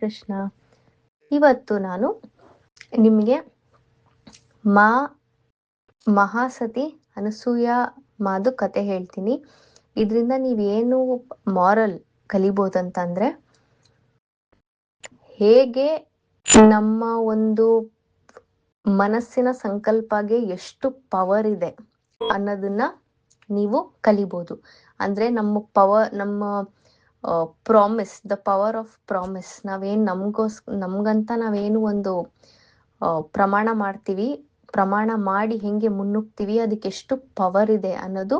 ಕೃಷ್ಣ. ಇವತ್ತು ನಾನು ನಿಮಗೆ ಮಹಾಸತಿ ಅನಸೂಯ ಮಾದು ಕತೆ ಹೇಳ್ತೀನಿ. ಇದರಿಂದ ನೀವೇನು ಮಾರಲ್ ಕಲಿಬೋದಂತಂದ್ರೆ, ಹೇಗೆ ನಮ್ಮ ಒಂದು ಮನಸ್ಸಿನ ಸಂಕಲ್ಪಗೆ ಎಷ್ಟು ಪವರ್ ಇದೆ ಅನ್ನೋದನ್ನ ನೀವು ಕಲಿಬೋದು. ಅಂದ್ರೆ ನಮ್ಮ promise, the power of promise. ನಾವೇನ್ ನಮ್ಗಂತ ನಾವೇನು ಒಂದು ಪ್ರಮಾಣ ಮಾಡ್ತೀವಿ, ಪ್ರಮಾಣ ಮಾಡಿ ಹೆಂಗೆ ಮುನ್ನುಗ್ತೀವಿ, ಅದಕ್ಕೆ ಎಷ್ಟು ಪವರ್ ಇದೆ ಅನ್ನೋದು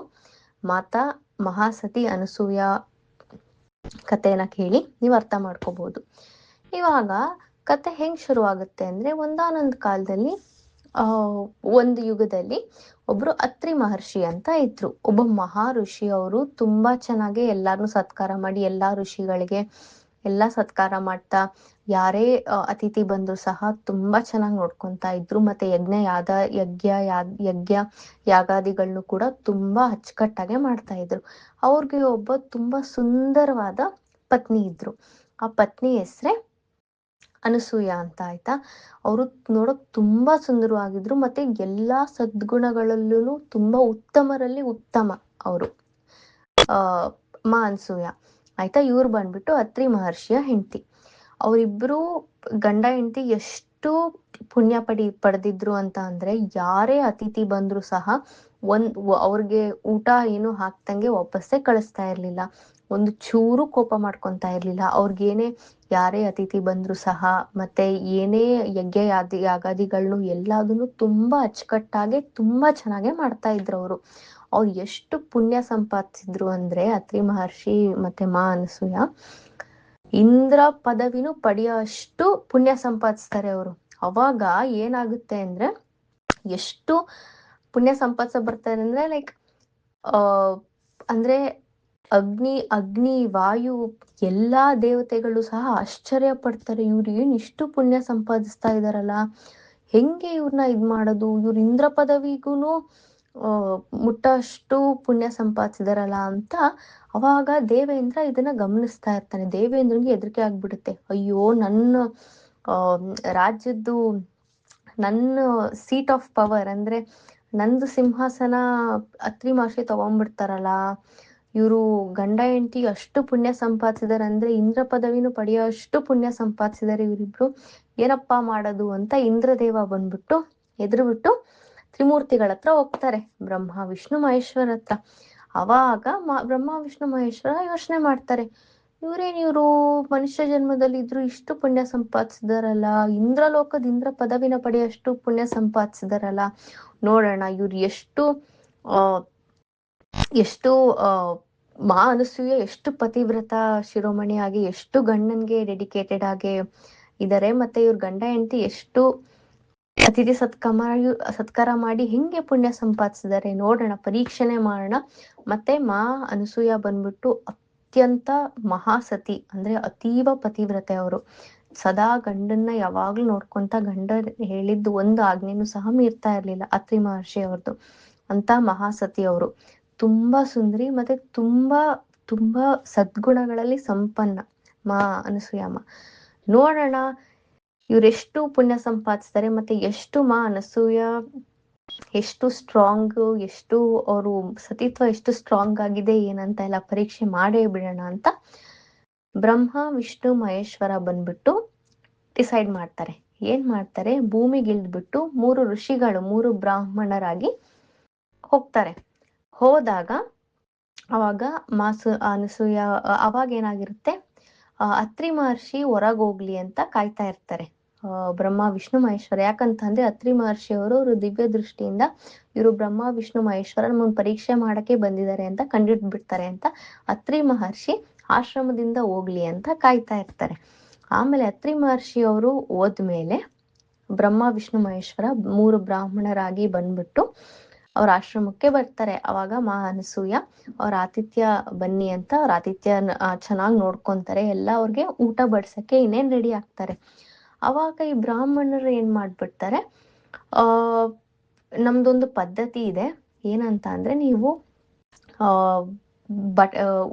ಮಾತಾ ಮಹಾಸತಿ ಅನಸೂಯ ಕಥೆನ ಕೇಳಿ ನೀವು ಅರ್ಥ ಮಾಡ್ಕೋಬಹುದು. ಇವಾಗ ಕತೆ ಹೆಂಗ್ ಶುರು ಆಗುತ್ತೆ ಅಂದ್ರೆ, ಒಂದಾನೊಂದು ಕಾಲದಲ್ಲಿ ಒಂದು ಯುಗದಲ್ಲಿ ಒಬ್ರು ಅತ್ರಿ ಮಹರ್ಷಿ ಅಂತ ಇದ್ರು. ಒಬ್ಬ ಮಹಾ ಋಷಿ. ಅವರು ತುಂಬಾ ಚೆನ್ನಾಗಿ ಎಲ್ಲಾರ್ನು ಸತ್ಕಾರ ಮಾಡಿ, ಎಲ್ಲಾ ಋಷಿಗಳಿಗೆ ಎಲ್ಲಾ ಸತ್ಕಾರ ಮಾಡ್ತಾ, ಯಾರೇ ಅತಿಥಿ ಬಂದ್ರು ಸಹ ತುಂಬಾ ಚೆನ್ನಾಗಿ ನೋಡ್ಕೊಂತಾ ಇದ್ರು. ಮತ್ತೆ ಯಜ್ಞ ಯಾಗಾದಿಗಳನ್ನು ಕೂಡ ತುಂಬಾ ಅಚ್ಚುಕಟ್ಟಾಗೆ ಮಾಡ್ತಾ ಇದ್ರು. ಅವ್ರಿಗೆ ಒಬ್ಬ ತುಂಬಾ ಸುಂದರವಾದ ಪತ್ನಿ ಇದ್ರು. ಆ ಪತ್ನಿ ಹೆಸ್ರೇ ಅನಸೂಯ ಅಂತ, ಆಯ್ತಾ. ಅವರು ನೋಡಕ್ ತುಂಬಾ ಸುಂದರವಾಗಿದ್ರು, ಮತ್ತೆ ಎಲ್ಲಾ ಸದ್ಗುಣಗಳಲ್ಲೂ ತುಂಬಾ ಉತ್ತಮರಲ್ಲಿ ಉತ್ತಮ ಅವರು ಅನಸೂಯ, ಆಯ್ತಾ. ಇವ್ರು ಬಂದ್ಬಿಟ್ಟು ಅತ್ರಿ ಮಹರ್ಷಿಯ ಹೆಂಡತಿ. ಅವರಿಬ್ರು ಗಂಡ ಹೆಂಡತಿ ಎಷ್ಟು ಪುಣ್ಯ ಪಡೆದಿದ್ರು ಅಂತ ಅಂದ್ರೆ, ಯಾರೇ ಅತಿಥಿ ಬಂದ್ರು ಸಹ ಅವ್ರಿಗೆ ಊಟ ಏನು ಹಾಕ್ದಂಗೆ ವಾಪಸ್ಸೇ ಕಳಿಸ್ತಾ ಇರ್ಲಿಲ್ಲ. ಒಂದು ಚೂರು ಕೋಪ ಮಾಡ್ಕೊಂತಾ ಇರ್ಲಿಲ್ಲ. ಅವ್ರಿಗೇನೆ ಯಾರೇ ಅತಿಥಿ ಬಂದ್ರು ಸಹ, ಮತ್ತೆ ಏನೇ ಯಾಗಾದಿಗಳನ್ನು ಎಲ್ಲದನ್ನು ತುಂಬಾ ಅಚ್ಚುಕಟ್ಟಾಗಿ ತುಂಬಾ ಚೆನ್ನಾಗೆ ಮಾಡ್ತಾ ಇದ್ರು ಅವರು. ಅವ್ರು ಎಷ್ಟು ಪುಣ್ಯ ಸಂಪಾದಿಸಿದ್ರು ಅಂದ್ರೆ, ಅತ್ರಿ ಮಹರ್ಷಿ ಮತ್ತೆ ಅನಸೂಯ ಇಂದ್ರ ಪದವಿನೂ ಪಡೆಯೋ ಅಷ್ಟು ಪುಣ್ಯ ಸಂಪಾದಿಸ್ತಾರೆ ಅವರು. ಅವಾಗ ಏನಾಗುತ್ತೆ ಅಂದ್ರೆ, ಎಷ್ಟು ಪುಣ್ಯ ಸಂಪಾದಿಸ ಬರ್ತಾರೆ ಅಂದ್ರೆ, ಲೈಕ್ ಅಂದ್ರೆ ಅಗ್ನಿ ವಾಯು ಎಲ್ಲಾ ದೇವತೆಗಳು ಸಹ ಆಶ್ಚರ್ಯ ಪಡ್ತಾರೆ. ಇವ್ರು ಏನ್ ಇಷ್ಟು ಪುಣ್ಯ ಸಂಪಾದಿಸ್ತಾ ಇದಾರಲ್ಲ, ಹೆಂಗೆ ಇವ್ರನ್ನ ಮಾಡೋದು, ಇವ್ರ ಇಂದ್ರ ಪದವಿಗೂನು ಮುಟ್ಟಷ್ಟು ಪುಣ್ಯ ಸಂಪಾದಿಸಿದಾರಲ್ಲ ಅಂತ. ಅವಾಗ ದೇವೇಂದ್ರ ಇದನ್ನ ಗಮನಿಸ್ತಾ ಇರ್ತಾನೆ. ದೇವೇಂದ್ರನಿಗೆ ಹೆದರಿಕೆ ಆಗ್ಬಿಡುತ್ತೆ. ಅಯ್ಯೋ, ನನ್ನ ರಾಜ್ಯದ್ದು, ನನ್ನ ಸೀಟ್ ಆಫ್ ಪವರ್ ಅಂದ್ರೆ ನಂದು ಸಿಂಹಾಸನ ಅತ್ರಿ ಮಹರ್ಷಿ ತಗೊಂಡ್ಬಿಡ್ತಾರಲ್ಲ, ಇವರು ಗಂಡ ಹೆಂಡತಿ ಅಷ್ಟು ಪುಣ್ಯ ಸಂಪಾದಿಸಿದಾರೆ ಅಂದ್ರೆ, ಇಂದ್ರ ಪದವಿನೂ ಪಡೆಯೋ ಅಷ್ಟು ಪುಣ್ಯ ಸಂಪಾದಿಸಿದಾರೆ ಇವರಿಬ್ರು, ಏನಪ್ಪಾ ಮಾಡೋದು ಅಂತ ಇಂದ್ರದೇವ ಬಂದ್ಬಿಟ್ಟು ಎದುರುಬಿಟ್ಟು ತ್ರಿಮೂರ್ತಿಗಳ ಹತ್ರ ಹೋಗ್ತಾರೆ, ಬ್ರಹ್ಮ ವಿಷ್ಣು ಮಹೇಶ್ವರ ಹತ್ರ. ಅವಾಗ ಬ್ರಹ್ಮ ವಿಷ್ಣು ಮಹೇಶ್ವರ ಯೋಚನೆ ಮಾಡ್ತಾರೆ, ಇವ್ರು ಮನುಷ್ಯ ಜನ್ಮದಲ್ಲಿ ಇದ್ರು ಇಷ್ಟು ಪುಣ್ಯ ಸಂಪಾದಿಸಿದಾರಲ್ಲ, ಇಂದ್ರಲೋಕದ ಇಂದ್ರ ಪದವಿನ ಪಡೆಯಷ್ಟು ಪುಣ್ಯ ಸಂಪಾದಿಸಿದಾರಲ್ಲ, ನೋಡೋಣ ಇವ್ರು ಎಷ್ಟು ಅನಸೂಯ ಎಷ್ಟು ಪತಿವ್ರತ ಶಿರೋಮಣಿಯಾಗಿ, ಎಷ್ಟು ಗಂಡನ್ಗೆ ಡೆಡಿಕೇಟೆಡ್ ಆಗಿ ಇದಾರೆ, ಮತ್ತೆ ಇವ್ರ ಗಂಡ ಹೆಂಡತಿ ಎಷ್ಟು ಅತಿಥಿ ಸತ್ಕಾರ ಮಾಡಿ ಹೆಂಗೆ ಪುಣ್ಯ ಸಂಪಾದಿಸಿದಾರೆ ನೋಡೋಣ, ಪರೀಕ್ಷಣೆ ಮಾಡೋಣ. ಮತ್ತೆ ಅನಸೂಯ ಬಂದ್ಬಿಟ್ಟು ಅತ್ಯಂತ ಮಹಾಸತಿ, ಅಂದ್ರೆ ಅತೀವ ಪತಿವ್ರತೆ. ಅವರು ಸದಾ ಗಂಡನ್ನ ಯಾವಾಗ್ಲೂ ನೋಡ್ಕೊಂತ, ಗಂಡ ಹೇಳಿದ್ದು ಒಂದು ಆಜ್ಞೆನೂ ಸಹ ಮೀರ್ತಾ ಇರ್ಲಿಲ್ಲ ಅತ್ರಿ ಮಹರ್ಷಿ ಅವ್ರದ್ದು. ಅಂತ ಮಹಾಸತಿ ಅವರು. ತುಂಬಾ ಸುಂದರಿ, ಮತ್ತೆ ತುಂಬಾ ತುಂಬಾ ಸದ್ಗುಣಗಳಲ್ಲಿ ಸಂಪನ್ನ ಅನಸೂಯಮ್ಮ. ನೋಡೋಣ ಇವರೆಷ್ಟು ಪುಣ್ಯ ಸಂಪಾದಿಸ್ತಾರೆ, ಮತ್ತೆ ಎಷ್ಟು ಅನಸೂಯ ಎಷ್ಟು ಸ್ಟ್ರಾಂಗ್, ಎಷ್ಟು ಅವರು ಸತಿತ್ವ ಎಷ್ಟು ಸ್ಟ್ರಾಂಗ್ ಆಗಿದೆ ಏನಂತ ಎಲ್ಲ ಪರೀಕ್ಷೆ ಮಾಡೇ ಬಿಡೋಣ ಅಂತ ಬ್ರಹ್ಮ ವಿಷ್ಣು ಮಹೇಶ್ವರ ಬಂದ್ಬಿಟ್ಟು ಡಿಸೈಡ್ ಮಾಡ್ತಾರೆ. ಏನ್ ಮಾಡ್ತಾರೆ, ಭೂಮಿಗಿಳಿದ್ಬಿಟ್ಟು 3 ಋಷಿಗಳು 3 ಬ್ರಾಹ್ಮಣರಾಗಿ ಹೋಗ್ತಾರೆ. ಹೋದಾಗ ಅವಾಗ ಅನಸೂಯ ಅವಾಗ ಏನಾಗಿರುತ್ತೆ, ಅತ್ರಿ ಮಹರ್ಷಿ ಹೊರಗೋಗ್ಲಿ ಅಂತ ಕಾಯ್ತಾ ಇರ್ತಾರೆ ಬ್ರಹ್ಮ ವಿಷ್ಣು ಮಹೇಶ್ವರ. ಯಾಕಂತ ಅಂದ್ರೆ ಅತ್ರಿ ಮಹರ್ಷಿ ಅವರು ದಿವ್ಯ ದೃಷ್ಟಿಯಿಂದ ಇವರು ಬ್ರಹ್ಮ ವಿಷ್ಣು ಮಹೇಶ್ವರನ್ ಪರೀಕ್ಷೆ ಮಾಡಕ್ಕೆ ಬಂದಿದ್ದಾರೆ ಅಂತ ಕಂಡಿಡ್ಬಿಡ್ತಾರೆ ಅಂತ ಅತ್ರಿ ಮಹರ್ಷಿ ಆಶ್ರಮದಿಂದ ಹೋಗ್ಲಿ ಅಂತ ಕಾಯ್ತಾ ಇರ್ತಾರೆ. ಆಮೇಲೆ ಅತ್ರಿ ಮಹರ್ಷಿ ಅವರು ಹೋದ್ಮೇಲೆ ಬ್ರಹ್ಮ ವಿಷ್ಣು ಮಹೇಶ್ವರ 3 ಬ್ರಾಹ್ಮಣರಾಗಿ ಬಂದ್ಬಿಟ್ಟು ಅವ್ರ ಆಶ್ರಮಕ್ಕೆ ಬರ್ತಾರೆ. ಅವಾಗ ಅನಸೂಯ ಅವ್ರ ಆತಿಥ್ಯ ಬನ್ನಿ ಅಂತ ಅವ್ರ ಆತಿಥ್ಯ ಚೆನ್ನಾಗಿ ನೋಡ್ಕೊಂತಾರೆ. ಎಲ್ಲ ಅವ್ರಿಗೆ ಊಟ ಬಡ್ಸಕ್ಕೆ ಇನ್ನೇನ್ ರೆಡಿ ಆಗ್ತಾರೆ. ಅವಾಗ ಈ ಬ್ರಾಹ್ಮಣರು ಏನ್ ಮಾಡ್ಬಿಡ್ತಾರೆ, ನಮ್ದೊಂದು ಪದ್ಧತಿ ಇದೆ, ಏನಂತ ಅಂದ್ರೆ ನೀವು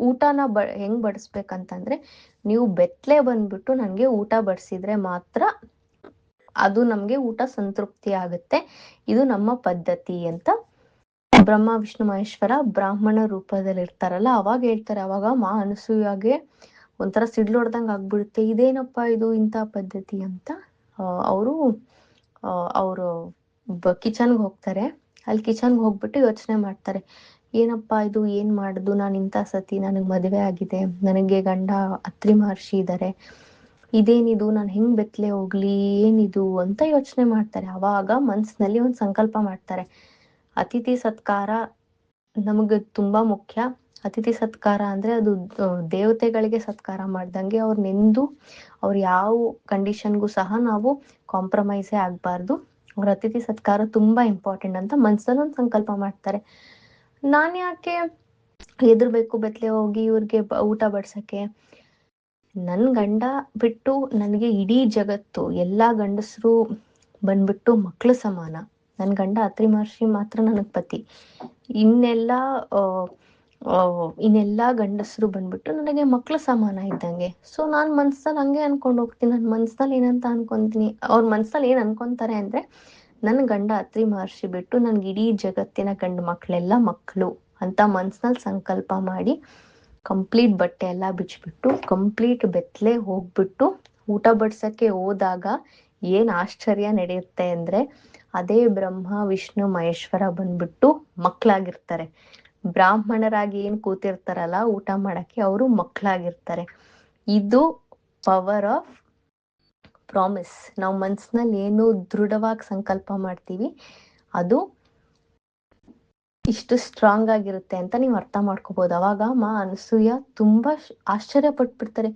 ಊಟನ ಹೆಂಗ್ ಬಡಿಸ್ಬೇಕಂತಂದ್ರೆ, ನೀವು ಬೆತ್ತಲೆ ಬಂದ್ಬಿಟ್ಟು ನನಗೆ ಊಟ ಬಡಿಸಿದ್ರೆ ಮಾತ್ರ ಅದು ನಮ್ಗೆ ಊಟ ಸಂತೃಪ್ತಿ ಆಗುತ್ತೆ, ಇದು ನಮ್ಮ ಪದ್ಧತಿ ಅಂತ ಬ್ರಹ್ಮ ವಿಷ್ಣು ಮಹೇಶ್ವರ ಬ್ರಾಹ್ಮಣ ರೂಪದಲ್ಲಿ ಇರ್ತಾರಲ್ಲ ಅವಾಗ ಹೇಳ್ತಾರೆ. ಅವಾಗ ಮಾ ಅನಸೂಯಾಗೆ ಒಂಥರ ಸಿಡ್ಲೊಡ್ದಂಗೆ ಆಗ್ಬಿಡುತ್ತೆ, ಇದೇನಪ್ಪ ಇದು ಇಂಥ ಪದ್ಧತಿ ಅಂತ. ಅವರು ಅವರು ಕಿಚನ್ಗೆ ಹೋಗ್ತಾರೆ. ಅಲ್ಲಿ ಕಿಚನ್ಗೆ ಹೋಗ್ಬಿಟ್ಟು ಯೋಚನೆ ಮಾಡ್ತಾರೆ, ಏನಪ್ಪ ಇದು, ಏನ್ ಮಾಡುದು, ನಾನು ಇಂಥ ಸತಿ ನನಗೆ ಮದುವೆ ಆಗಿದೆ, ನನಗೆ ಗಂಡ ಅತ್ರಿ ಮಹರ್ಷಿ ಇದ್ದಾರೆ, ಇದೇನಿದು, ನಾನು ಹೆಂಗ್ ಬೆತ್ತಲೆ ಹೋಗ್ಲಿ, ಏನಿದು ಅಂತ ಯೋಚನೆ ಮಾಡ್ತಾರೆ. ಅವಾಗ ಮನ್ಸಿನಲ್ಲಿ ಒಂದು ಸಂಕಲ್ಪ ಮಾಡ್ತಾರೆ, ಅತಿಥಿ ಸತ್ಕಾರ ನಮಗೆ ತುಂಬಾ ಮುಖ್ಯ. ಅತಿಥಿ ಸತ್ಕಾರ ಅಂದ್ರೆ ಅದು ದೇವತೆಗಳಿಗೆ ಸತ್ಕಾರ ಮಾಡ್ದಂಗೆ, ಅವ್ರನ್ನೆಂದು ಅವ್ರು ಯಾವ ಕಂಡೀಷನ್ಗೂ ಸಹ ನಾವು ಕಾಂಪ್ರಮೈಸೇ ಆಗ್ಬಾರ್ದು, ಅವ್ರ ಅತಿಥಿ ಸತ್ಕಾರ ತುಂಬಾ ಇಂಪಾರ್ಟೆಂಟ್ ಅಂತ ಮನ್ಸಲ್ಲಿ ಒಂದು ಸಂಕಲ್ಪ ಮಾಡ್ತಾರೆ. ನಾನು ಯಾಕೆ ಹೆದರ್ಬೇಕು ಬೆತ್ತಲೆ ಹೋಗಿ ಇವ್ರಿಗೆ ಊಟ ಬಡ್ಸಕ್ಕೆ, ನನ್ ಗಂಡ ಬಿಟ್ಟು ನನಗೆ ಇಡೀ ಜಗತ್ತು ಎಲ್ಲಾ ಗಂಡಸರು ಬಂದ್ಬಿಟ್ಟು ಮಕ್ಳು ಸಮಾನ, ನನ್ ಗಂಡ ಅತ್ರಿ ಮಹರ್ಷಿ ಮಾತ್ರ ನನಗ್ ಪತಿ, ಇನ್ನೆಲ್ಲಾ ಗಂಡಸರು ಬಂದ್ಬಿಟ್ಟು ನನಗೆ ಮಕ್ಳು ಸಮಾನ ಇದ್ದಂಗೆ. ಸೊ ನಾನ್ ಮನ್ಸಲ್ಲಿ ಹಂಗೆ ಅನ್ಕೊಂಡ್ ಹೋಗ್ತೀನಿ, ನನ್ ಮನ್ಸಲ್ಲಿ ಏನಂತ ಅನ್ಕೊಂತೀನಿ, ಅವ್ರ ಮನ್ಸಲ್ಲಿ ಏನ್ ಅನ್ಕೊಂತಾರೆ ಅಂದ್ರೆ, ನನ್ ಗಂಡ ಅತ್ರಿ ಮಹರ್ಷಿ ಬಿಟ್ಟು ನನ್ಗೆ ಇಡೀ ಜಗತ್ತಿನ ಗಂಡು ಮಕ್ಳೆಲ್ಲ ಮಕ್ಕಳು ಅಂತ ಮನ್ಸಲ್ಲಿ ಸಂಕಲ್ಪ ಮಾಡಿ ಕಂಪ್ಲೀಟ್ ಬಟ್ಟೆ ಎಲ್ಲ ಬಿಚ್ಬಿಟ್ಟು ಕಂಪ್ಲೀಟ್ ಬೆತ್ತಲೆ ಹೋಗ್ಬಿಟ್ಟು ಊಟ ಬಡ್ಸಕ್ಕೆ ಹೋದಾಗ ಏನ್ ಆಶ್ಚರ್ಯ ನಡೆಯುತ್ತೆ ಅಂದ್ರೆ, ಅದೇ ಬ್ರಹ್ಮ ವಿಷ್ಣು ಮಹೇಶ್ವರ ಬಂದ್ಬಿಟ್ಟು ಮಕ್ಕಳಾಗಿರ್ತಾರೆ. ಬ್ರಾಹ್ಮಣರಾಗಿ ಏನ್ ಕೂತಿರ್ತಾರಲ್ಲ ಊಟ ಮಾಡಕ್ಕೆ, ಅವರು ಮಕ್ಕಳಾಗಿರ್ತಾರೆ. ಇದು ಪವರ್ ಆಫ್ ಪ್ರಾಮಿಸ್. ನಾವು ಮನ್ಸಿನಲ್ಲಿ ಏನು ದೃಢವಾಗಿ ಸಂಕಲ್ಪ ಮಾಡ್ತೀವಿ ಅದು ಇಷ್ಟು ಸ್ಟ್ರಾಂಗ್ ಆಗಿರುತ್ತೆ ಅಂತ ನೀವು ಅರ್ಥ ಮಾಡ್ಕೋಬಹುದು. ಅವಾಗ ಮಾ ಅನಸೂಯ ತುಂಬಾ ಆಶ್ಚರ್ಯ ಪಟ್ಬಿಡ್ತಾರೆ,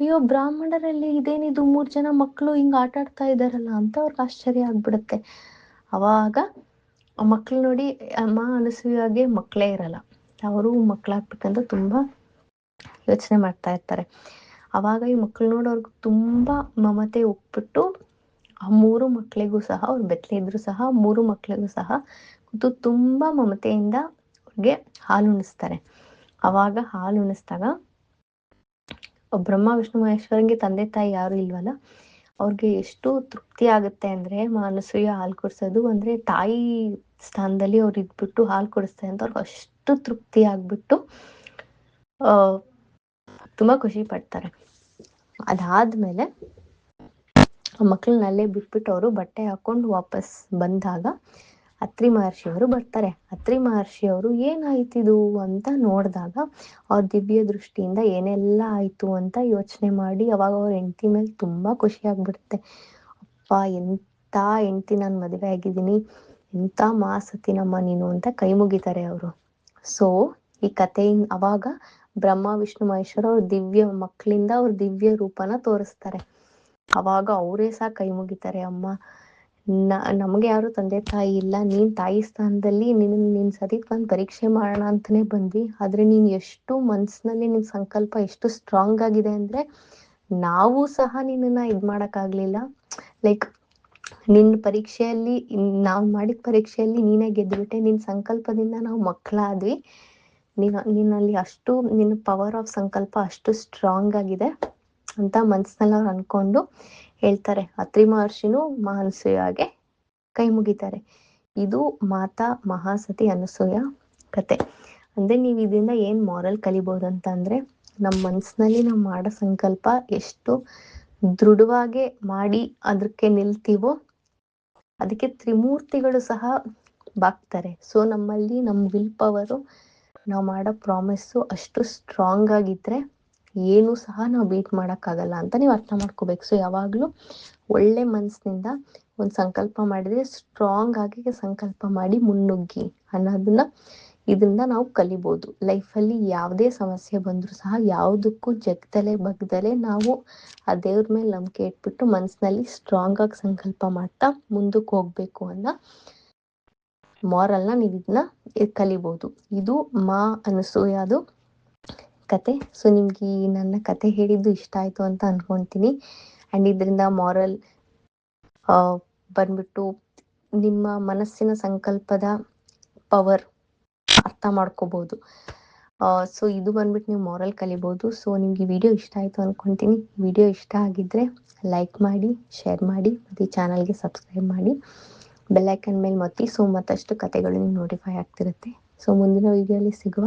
ಅಯ್ಯೋ ಬ್ರಾಹ್ಮಣರಲ್ಲಿ ಇದೇನಿದು 3 ಜನ ಮಕ್ಕಳು ಹಿಂಗ ಆಟ ಆಡ್ತಾ ಇದಾರಲ್ಲ ಅಂತ ಅವ್ರಿಗೆ ಆಶ್ಚರ್ಯ ಆಗ್ಬಿಡುತ್ತೆ. ಅವಾಗ ಮಕ್ಳು ನೋಡಿ ಮಾ ಅನಸೂಯಾಗೆ ಮಕ್ಕಳೇ ಇರಲ್ಲ, ಅವರು ಮಕ್ಕಳಾಗ್ಬೇಕಂತ ತುಂಬಾ ಯೋಚನೆ ಮಾಡ್ತಾ ಇರ್ತಾರೆ. ಅವಾಗ ಈ ಮಕ್ಳು ನೋಡೋರ್ಗು ತುಂಬಾ ಮಮತೆ ಉಪ್ಪಿಟ್ಟು ಆ 3 ಮಕ್ಳಿಗೂ ಸಹ, ಅವ್ರು ಬೆತ್ತಲೆ ಇದ್ರು ಸಹ 3 ಮಕ್ಳಿಗೂ ಸಹ ಕೂತು ತುಂಬಾ ಮಮತೆಯಿಂದ ಅವ್ರಿಗೆ ಹಾಲು ಉಣಿಸ್ತಾರೆ. ಅವಾಗ ಹಾಲು ಉಣಿಸ್ದಾಗ ಬ್ರಹ್ಮ ವಿಷ್ಣು ಮಹೇಶ್ವರಂಗೆ ತಂದೆ ತಾಯಿ ಯಾರು ಇಲ್ವಲ್ಲ, ಅವ್ರಿಗೆ ಎಷ್ಟು ತೃಪ್ತಿ ಆಗುತ್ತೆ ಅಂದ್ರೆ, ಅನಸೂಯ ಹಾಲು ಕುಡಿಸೋದು ಅಂದ್ರೆ ತಾಯಿ ಸ್ಥಾನದಲ್ಲಿ ಅವ್ರು ಇದ್ಬಿಟ್ಟು ಹಾಲು ಕುಡಿಸ್ತಾರೆ ಅಂತ ಅವ್ರಿಗೆ ಅಷ್ಟು ತೃಪ್ತಿ ಆಗ್ಬಿಟ್ಟು ತುಂಬಾ ಖುಷಿ ಪಡ್ತಾರೆ. ಅದಾದ್ಮೇಲೆ ಮಕ್ಕಳನ್ನಲ್ಲೇ ಬಿಟ್ಬಿಟ್ಟು ಅವರು ಬಟ್ಟೆ ಹಾಕೊಂಡು ವಾಪಸ್ ಬಂದಾಗ ಅತ್ರಿ ಮಹರ್ಷಿಯವರು ಬರ್ತಾರೆ. ಅತ್ರಿ ಮಹರ್ಷಿಯವರು ಏನಾಯ್ತಿದು ಅಂತ ನೋಡಿದಾಗ ಅವ್ರ ದಿವ್ಯ ದೃಷ್ಟಿಯಿಂದ ಏನೆಲ್ಲ ಆಯ್ತು ಅಂತ ಯೋಚನೆ ಮಾಡಿ ಅವಾಗ ಅವ್ರ ಹೆಂಡತಿ ಮೇಲೆ ತುಂಬಾ ಖುಷಿ ಆಗ್ಬಿಡುತ್ತೆ. ಅಪ್ಪ ಎಂತ ಹೆಂಡತಿ ನಾನು ಮದುವೆ ಆಗಿದ್ದೀನಿ, ಎಂತ ಮಾಸತಿನಮ್ಮ ನೀನು ಅಂತ ಕೈ ಮುಗಿತಾರೆ ಅವರು. ಸೊ ಈ ಕಥೆಯಿಂದ ಅವಾಗ ಬ್ರಹ್ಮ ವಿಷ್ಣು ಮಹೇಶ್ವರ ಅವ್ರ ದಿವ್ಯ ಮಕ್ಕಳಿಂದ ಅವ್ರ ದಿವ್ಯ ರೂಪನ ತೋರಿಸ್ತಾರೆ. ಅವಾಗ ಅವರೇ ಸಹ ಕೈ ಮುಗಿತಾರೆ, ಅಮ್ಮ ನಮ್ಗೆ ಯಾರು ತಂದೆ ತಾಯಿ ಇಲ್ಲ, ನೀನ್ ತಾಯಿ ಸ್ಥಾನದಲ್ಲಿ ನಿನ್ ಸರಿ ಬಂದ್ ಪರೀಕ್ಷೆ ಮಾಡೋಣ ಅಂತಾನೆ ಬಂದ್ವಿ, ಆದ್ರೆ ನೀನ್ ಎಷ್ಟು ಮನ್ಸಿನಲ್ಲಿ ನಿನ್ ಸಂಕಲ್ಪ ಎಷ್ಟು ಸ್ಟ್ರಾಂಗ್ ಆಗಿದೆ ಅಂದ್ರೆ ನಾವು ಸಹ ನಿನ್ನನ್ನ ಇದ್ ಮಾಡಕ್ಕಾಗ್ಲಿಲ್ಲ. ಲೈಕ್ ನಿನ್ ಪರೀಕ್ಷೆಯಲ್ಲಿ, ನಾವ್ ಮಾಡಿದ ಪರೀಕ್ಷೆಯಲ್ಲಿ ನೀನೇ ಗೆದ್ಬಿಟ್ಟೆ, ನಿನ್ ಸಂಕಲ್ಪದಿಂದ ನಾವು ಮಕ್ಕಳಾದ್ವಿ, ನಿನ್ನಲ್ಲಿ ಅಷ್ಟು ನಿನ್ನ ಪವರ್ ಆಫ್ ಸಂಕಲ್ಪ ಅಷ್ಟು ಸ್ಟ್ರಾಂಗ್ ಆಗಿದೆ ಅಂತ ಮನ್ಸಿನಲ್ಲಿ ಅವ್ರು ಅನ್ಕೊಂಡು ಹೇಳ್ತಾರೆ. ಅತ್ರಿ ಮಹರ್ಷಿನೂ ಅನಸೂಯಾಗೆ ಕೈ ಮುಗಿತಾರೆ. ಇದು ಮಾತಾ ಮಹಾಸತಿ ಅನಸೂಯ ಕತೆ. ಅಂದ್ರೆ ನೀವ್ ಇದರಿಂದ ಏನ್ ಮಾರಲ್ ಕಲಿಬಹುದು ಅಂತ ಅಂದ್ರೆ, ನಮ್ ಮನ್ಸಿನಲ್ಲಿ ನಾವು ಮಾಡೋ ಸಂಕಲ್ಪ ಎಷ್ಟು ದೃಢವಾಗಿ ಮಾಡಿ ಅದಕ್ಕೆ ನಿಲ್ತೀವೋ ಅದಕ್ಕೆ ತ್ರಿಮೂರ್ತಿಗಳು ಸಹ ಬಾಗ್ತಾರೆ. ಸೊ ನಮ್ಮಲ್ಲಿ ನಮ್ ವಿಲ್ ಪವರು, ನಾವು ಮಾಡೋ ಪ್ರಾಮಿಸ್ಸು ಅಷ್ಟು ಸ್ಟ್ರಾಂಗ್ ಆಗಿದ್ರೆ ಏನು ಸಹ ನಾವು ಬೀಟ್ ಮಾಡಕ್ಕಾಗಲ್ಲ ಅಂತ ನೀವು ಅರ್ಥ ಮಾಡ್ಕೋಬೇಕು. ಸೊ ಯಾವಾಗ್ಲೂ ಒಳ್ಳೆ ಮನ್ಸಿನಿಂದ ಒಂದು ಸಂಕಲ್ಪ ಮಾಡಿದ್ರೆ ಸ್ಟ್ರಾಂಗ್ ಆಗಿ ಸಂಕಲ್ಪ ಮಾಡಿ ಮುನ್ನುಗ್ಗಿ ಅನ್ನೋದನ್ನ ಇದರಿಂದ ನಾವು ಕಲಿಬಹುದು. ಲೈಫಲ್ಲಿ ಯಾವುದೇ ಸಮಸ್ಯೆ ಬಂದ್ರು ಸಹ ಯಾವುದಕ್ಕೂ ಜಗ್ದಲೆ ಬಗ್ದಲೆ ನಾವು ಆ ದೇವ್ರ ಮೇಲೆ ನಂಬಿಕೆ ಇಟ್ಬಿಟ್ಟು ಮನ್ಸಿನಲ್ಲಿ ಸ್ಟ್ರಾಂಗ್ ಆಗಿ ಸಂಕಲ್ಪ ಮಾಡ್ತಾ ಮುಂದಕ್ಕೆ ಹೋಗ್ಬೇಕು ಅನ್ನೋ ಮಾರಲ್ನ ನೀವು ಇದನ್ನ ಕಲಿಬಹುದು. ಇದು ಮಾ ಅನಸೂಯದು ಕತೆ. ಸೊ ನಿಮ್ಗೆ ಈ ನನ್ನ ಕತೆ ಹೇಳಿದ್ದು ಇಷ್ಟ ಆಯ್ತು ಅಂತ ಅನ್ಕೊಂತೀನಿ. ಅಂಡ್ ಇದರಿಂದ ಮಾರಲ್ ಬಂದ್ಬಿಟ್ಟು ನಿಮ್ಮ ಮನಸ್ಸಿನ ಸಂಕಲ್ಪದ ಪವರ್ ಅರ್ಥ ಮಾಡ್ಕೋಬಹುದು. ಸೊ ಇದು ಬಂದ್ಬಿಟ್ಟು ನೀವು ಮಾರಲ್ ಕಲಿಬೋದು. ಸೊ ನಿಮ್ಗೆ ಈ ವಿಡಿಯೋ ಇಷ್ಟ ಆಯಿತು ಅಂದ್ಕೊತೀನಿ. ವಿಡಿಯೋ ಇಷ್ಟ ಆಗಿದ್ದರೆ ಲೈಕ್ ಮಾಡಿ, ಶೇರ್ ಮಾಡಿ ಮತ್ತು ಈ ಚಾನಲ್ಗೆ ಸಬ್ಸ್ಕ್ರೈಬ್ ಮಾಡಿ, ಬೆಲ್ಲೈಕನ್ ಮೇಲೆ ಒತ್ತಿ. ಸೊ ಮತ್ತಷ್ಟು ಕತೆಗಳು ನಿಮ್ಗೆ ನೋಟಿಫೈ ಆಗ್ತಿರುತ್ತೆ. ಸೊ ಮುಂದಿನ ವಿಡಿಯೋಲಿ ಸಿಗುವ.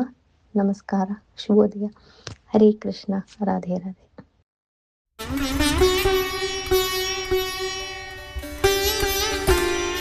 ನಮಸ್ಕಾರ, ಶುಭೋದಯ, ಹರೇ ಕೃಷ್ಣ, ರಾಧೆ ರಾಧೆ.